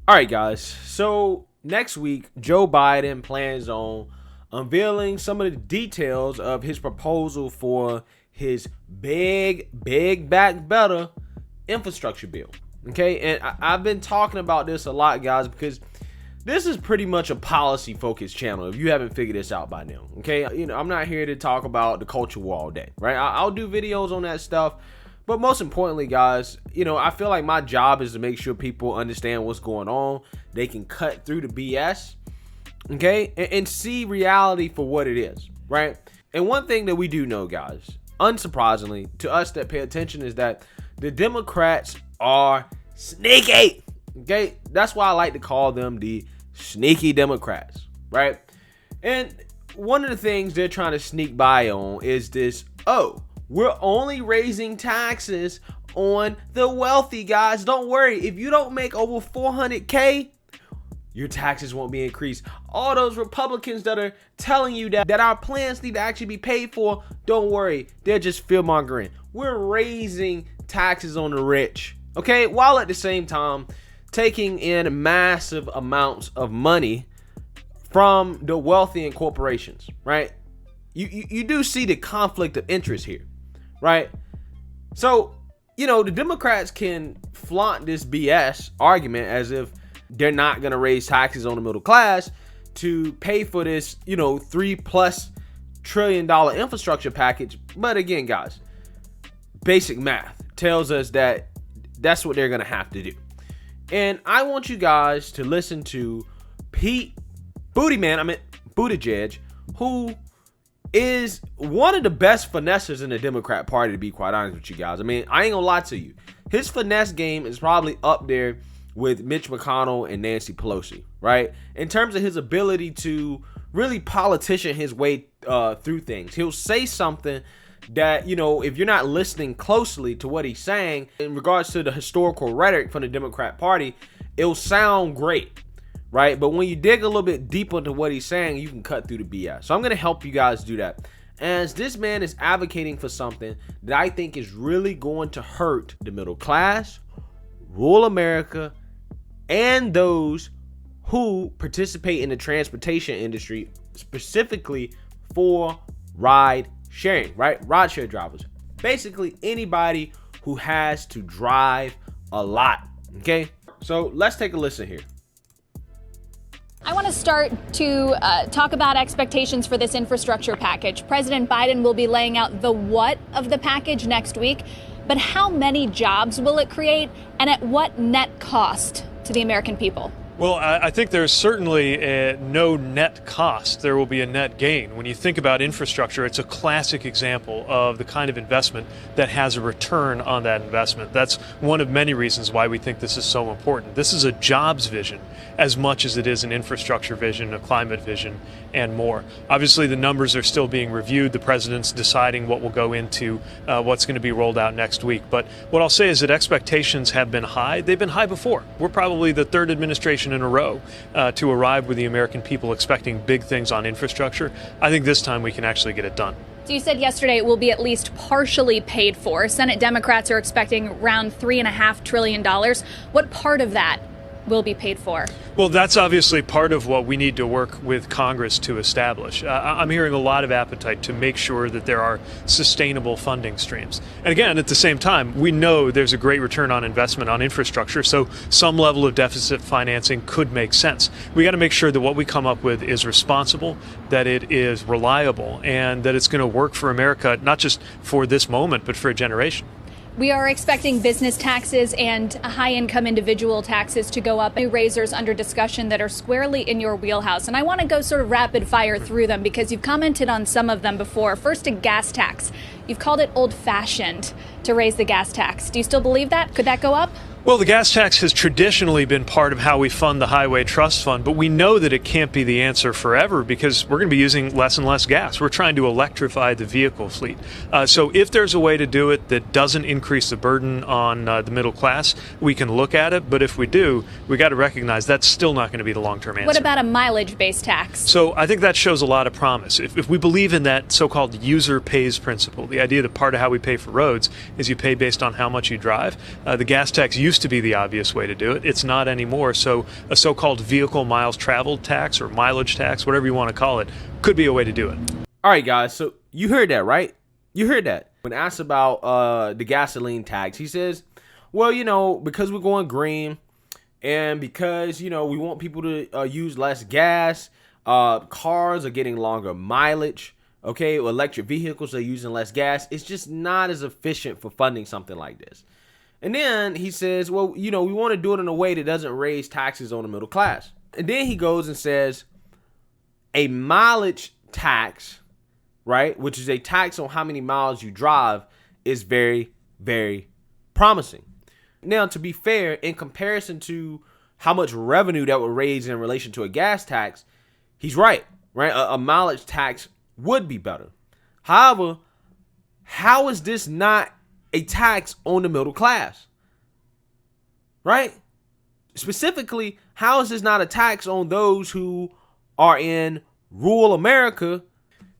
All right, guys. So next week, Joe Biden plans on unveiling some of the details of his proposal for his big back better infrastructure bill. Okay, and I've been talking about this a lot, guys, because this is pretty much a policy focused channel if you haven't figured this out by now. Okay, I'm not here to talk about the culture war all day, right? I'll do videos on that stuff. But most importantly, guys, I feel like my job is to make sure people understand what's going on. They can cut through the BS, okay, and see reality for what it is, right? And one thing that we do know, guys, unsurprisingly to us that pay attention, is that the Democrats are sneaky, okay? That's why I like to call them the sneaky Democrats, right? And one of the things they're trying to sneak by on is this, we're only raising taxes on the wealthy, guys. Don't worry. If you don't make over $400K, your taxes won't be increased. All those Republicans that are telling you that our plans need to actually be paid for, don't worry. They're just fear-mongering. We're raising taxes on the rich, okay? While at the same time taking in massive amounts of money from the wealthy and corporations, right? You do see the conflict of interest here. Right? So, the Democrats can flaunt this BS argument as if they're not going to raise taxes on the middle class to pay for this, $3+ trillion infrastructure package. But again, guys, basic math tells us that that's what they're going to have to do. And I want you guys to listen to Pete Buttigieg, who is one of the best finessers in the Democrat Party, to be quite honest with you guys. I mean, I ain't gonna lie to you. His finesse game is probably up there with Mitch McConnell and Nancy Pelosi, right? In terms of his ability to really politician his way through things. He'll say something that, if you're not listening closely to what he's saying in regards to the historical rhetoric from the Democrat Party, it'll sound great. Right? But when you dig a little bit deeper into what he's saying, you can cut through the BS. So I'm going to help you guys do that. As this man is advocating for something that I think is really going to hurt the middle class, rural America, and those who participate in the transportation industry, specifically for ride sharing, right? Ride share drivers. Basically anybody who has to drive a lot. Okay? So let's take a listen here. I want to start to talk about expectations for this infrastructure package. President Biden will be laying out the what of the package next week, but how many jobs will it create and at what net cost to the American people? Well, I think there's certainly no net cost. There will be a net gain. When you think about infrastructure, it's a classic example of the kind of investment that has a return on that investment. That's one of many reasons why we think this is so important. This is a jobs vision as much as it is an infrastructure vision, a climate vision, and more. Obviously, the numbers are still being reviewed. The president's deciding what will go into what's going to be rolled out next week. But what I'll say is that expectations have been high. They've been high before. We're probably the third administration in a row to arrive with the American people expecting big things on infrastructure. I think this time we can actually get it done. So you said yesterday it will be at least partially paid for. Senate Democrats are expecting around $3.5 trillion. What part of that will be paid for? Well, that's obviously part of what we need to work with Congress to establish. I'm hearing a lot of appetite to make sure that there are sustainable funding streams. And again, at the same time, we know there's a great return on investment on infrastructure, so some level of deficit financing could make sense. We got to make sure that what we come up with is responsible, that it is reliable, and that it's going to work for America, not just for this moment, but for a generation. We are expecting business taxes and high-income individual taxes to go up. New raisers under discussion that are squarely in your wheelhouse. And I want to go sort of rapid fire through them because you've commented on some of them before. First, a gas tax. You've called it old-fashioned to raise the gas tax. Do you still believe that? Could that go up? Well, the gas tax has traditionally been part of how we fund the Highway Trust Fund, but we know that it can't be the answer forever because we're going to be using less and less gas. We're trying to electrify the vehicle fleet. So if there's a way to do it that doesn't increase the burden on the middle class, we can look at it. But if we do, we got to recognize that's still not going to be the long-term answer. What about a mileage-based tax? So I think that shows a lot of promise. If we believe in that so-called user pays principle, the idea that part of how we pay for roads is you pay based on how much you drive. The gas tax used to be the obvious way to do it. It's not anymore. So a so-called vehicle miles traveled tax or mileage tax, whatever you want to call it, could be a way to do it. All right, guys. So you heard that, right? You heard that. When asked about the gasoline tax, he says, well, because we're going green and because, we want people to use less gas, cars are getting longer mileage. Okay, electric vehicles are using less gas. It's just not as efficient for funding something like this. And then he says, well, we want to do it in a way that doesn't raise taxes on the middle class. And then he goes and says a mileage tax, right, which is a tax on how many miles you drive, is very, very promising. Now, to be fair, in comparison to how much revenue that would raise in relation to a gas tax, he's right? A mileage tax would be better. However, how is this not a tax on the middle class? Right? Specifically, how is this not a tax on those who are in rural America,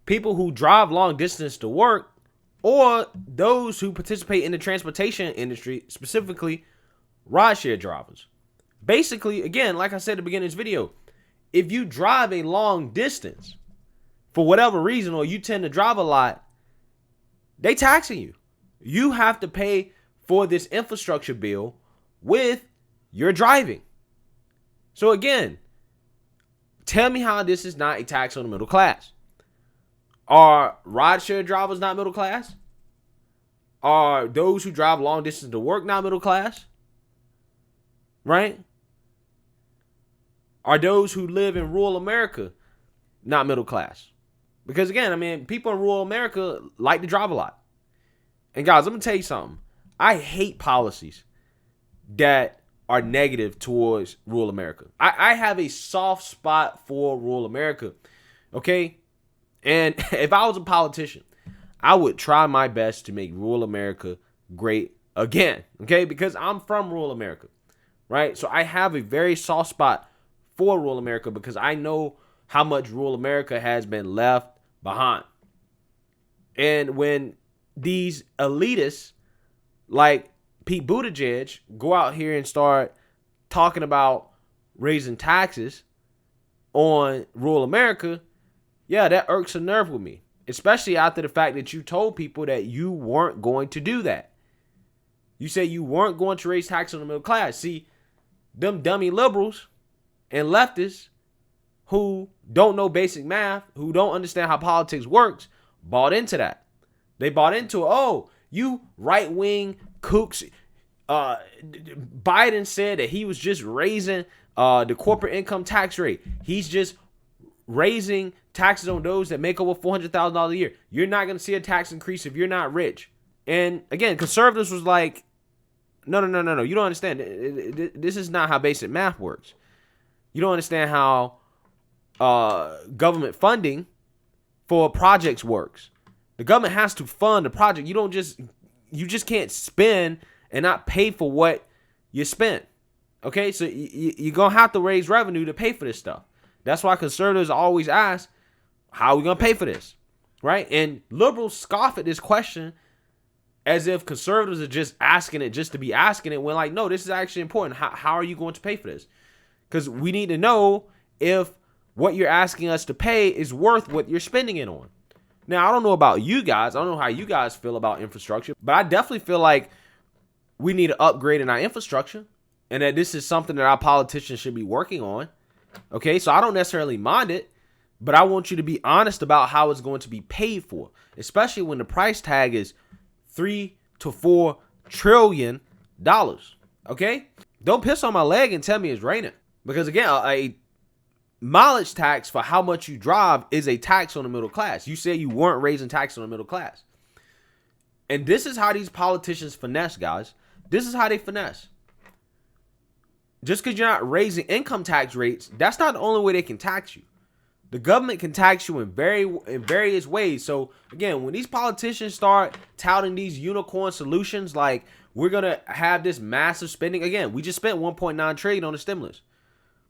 people who drive long distance to work, or those who participate in the transportation industry, specifically rideshare drivers? Basically, again, like I said at the beginning of this video, if you drive a long distance for whatever reason, or you tend to drive a lot, they taxing you. You have to pay for this infrastructure bill with your driving. So again, tell me how this is not a tax on the middle class. Are rideshare drivers not middle class? Are those who drive long distance to work not middle class? Right? Are those who live in rural America not middle class? Because again, people in rural America like to drive a lot. And guys, let me tell you something. I hate policies that are negative towards rural America. I have a soft spot for rural America. Okay? And if I was a politician, I would try my best to make rural America great again. Okay? Because I'm from rural America. Right? So I have a very soft spot for rural America because I know how much rural America has been left behind. And when these elitists like Pete Buttigieg go out here and start talking about raising taxes on rural America, yeah, that irks a nerve with me, especially after the fact that you told people that you weren't going to do that. You said you weren't going to raise taxes on the middle class. See, them dummy liberals and leftists who don't know basic math, who don't understand how politics works, bought into that. They bought into, you right-wing kooks. Biden said that he was just raising the corporate income tax rate. He's just raising taxes on those that make over $400,000 a year. You're not going to see a tax increase if you're not rich. And again, conservatives was like, no. You don't understand. This is not how basic math works. You don't understand how government funding for projects works. The government has to fund the project. You just can't spend and not pay for what you spent. Okay, so you're gonna have to raise revenue to pay for this stuff. That's why conservatives always ask, how are we gonna pay for this? Right? And liberals scoff at this question as if conservatives are just asking it just to be asking it, when like, no, this is actually important. How are you going to pay for this? Because we need to know if what you're asking us to pay is worth what you're spending it on. Now, I don't know about you guys. I don't know how you guys feel about infrastructure, but I definitely feel like we need to upgrade in our infrastructure and that this is something that our politicians should be working on. Okay, so I don't necessarily mind it, but I want you to be honest about how it's going to be paid for, especially when the price tag is $3 to $4 trillion. Okay, don't piss on my leg and tell me it's raining, because again, a mileage tax for how much you drive is a tax on the middle class. You said you weren't raising tax on the middle class. And this is how these politicians finesse, guys. This is how they finesse. Just because you're not raising income tax rates, that's not the only way they can tax you. The government can tax you in various ways. So again, when these politicians start touting these unicorn solutions, like we're going to have this massive spending. Again, we just spent $1.9 trillion on the stimulus.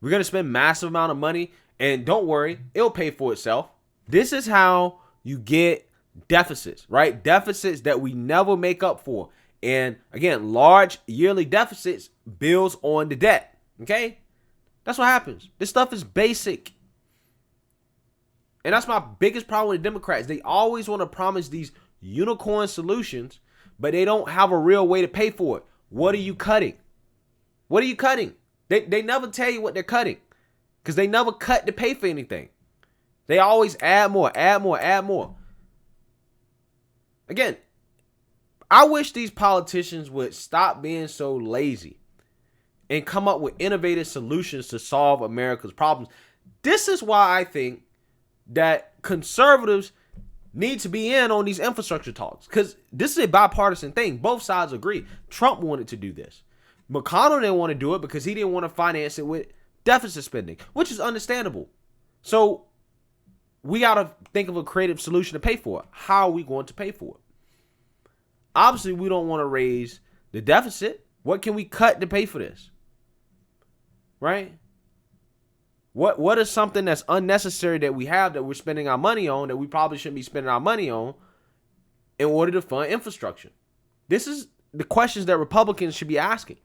We're going to spend massive amount of money, and don't worry, it'll pay for itself. This is how you get deficits, right? Deficits that we never make up for. And again, large yearly deficits builds on the debt, okay? That's what happens. This stuff is basic. And that's my biggest problem with the Democrats. They always want to promise these unicorn solutions, but they don't have a real way to pay for it. What are you cutting? What are you cutting? They never tell you what they're cutting because they never cut to pay for anything. They always add more, add more, add more. Again, I wish these politicians would stop being so lazy and come up with innovative solutions to solve America's problems. This is why I think that conservatives need to be in on these infrastructure talks, because this is a bipartisan thing. Both sides agree. Trump wanted to do this. McConnell didn't want to do it because he didn't want to finance it with deficit spending, which is understandable. So we got to think of a creative solution to pay for it. How are we going to pay for it? Obviously, we don't want to raise the deficit. What can we cut to pay for this? Right? What is something that's unnecessary that we have that we're spending our money on that we probably shouldn't be spending our money on in order to fund infrastructure? This is the questions that Republicans should be asking.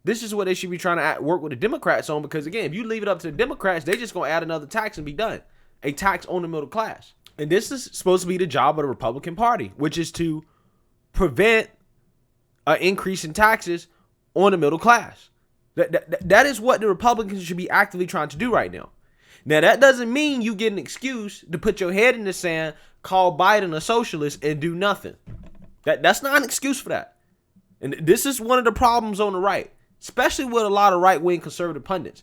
This is what they should be trying to work with the Democrats on, because again, if you leave it up to the Democrats, they're just going to add another tax and be done. A tax on the middle class. And this is supposed to be the job of the Republican Party, which is to prevent an increase in taxes on the middle class. That is what the Republicans should be actively trying to do right now. Now, that doesn't mean you get an excuse to put your head in the sand, call Biden a socialist, and do nothing. That's not an excuse for that. And this is one of the problems on the right, especially with a lot of right-wing conservative pundits.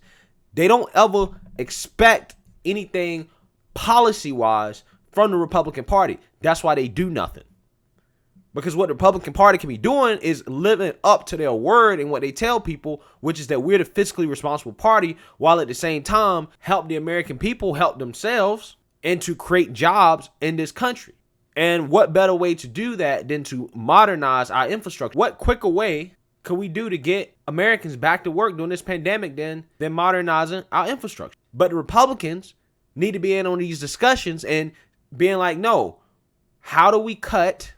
They don't ever expect anything policy-wise from the Republican Party. That's why they do nothing. Because what the Republican Party can be doing is living up to their word and what they tell people, which is that we're the fiscally responsible party, while at the same time help the American people help themselves and to create jobs in this country. And what better way to do that than to modernize our infrastructure? What quicker way could we do to get Americans back to work during this pandemic than modernizing our infrastructure? But the Republicans need to be in on these discussions and being like, no, how do we cut,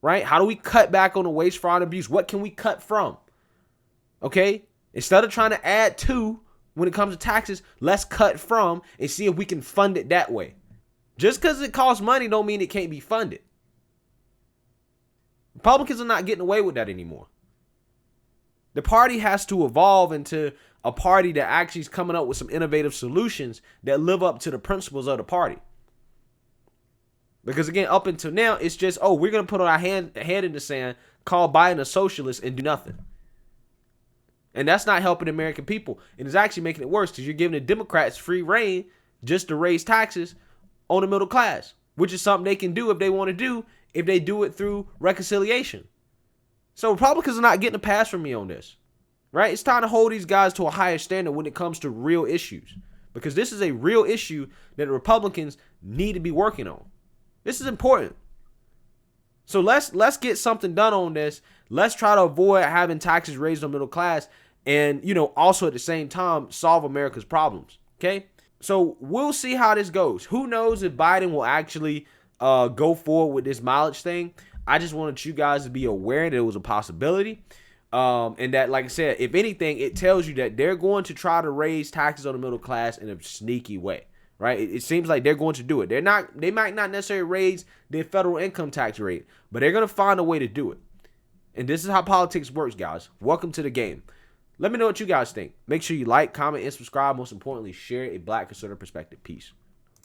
right? How do we cut back on the waste, fraud, and abuse? What can we cut from? Okay? Instead of trying to add to when it comes to taxes, let's cut from and see if we can fund it that way. Just because it costs money don't mean it can't be funded. Republicans are not getting away with that anymore. The party has to evolve into a party that actually is coming up with some innovative solutions that live up to the principles of the party. Because again, up until now, it's just, oh, we're going to put our head in the sand, call Biden a socialist, and do nothing. And that's not helping the American people. And it's actually making it worse because you're giving the Democrats free reign just to raise taxes on the middle class, which is something they can do if they want to do, if they do it through reconciliation. So Republicans are not getting a pass from me on this, right? It's time to hold these guys to a higher standard when it comes to real issues, because this is a real issue that the Republicans need to be working on. This is important. So let's get something done on this. Let's try to avoid having taxes raised on the middle class and, also at the same time solve America's problems, okay? So we'll see how this goes. Who knows if Biden will actually go forward with this mileage thing. I just wanted you guys to be aware that it was a possibility. And that, like I said, if anything, it tells you that they're going to try to raise taxes on the middle class in a sneaky way, right? It seems like they're going to do it. They might not necessarily raise their federal income tax rate, but they're going to find a way to do it. And this is how politics works, guys. Welcome to the game. Let me know what you guys think. Make sure you like, comment, and subscribe. Most importantly, share a Black conservative perspective. Peace.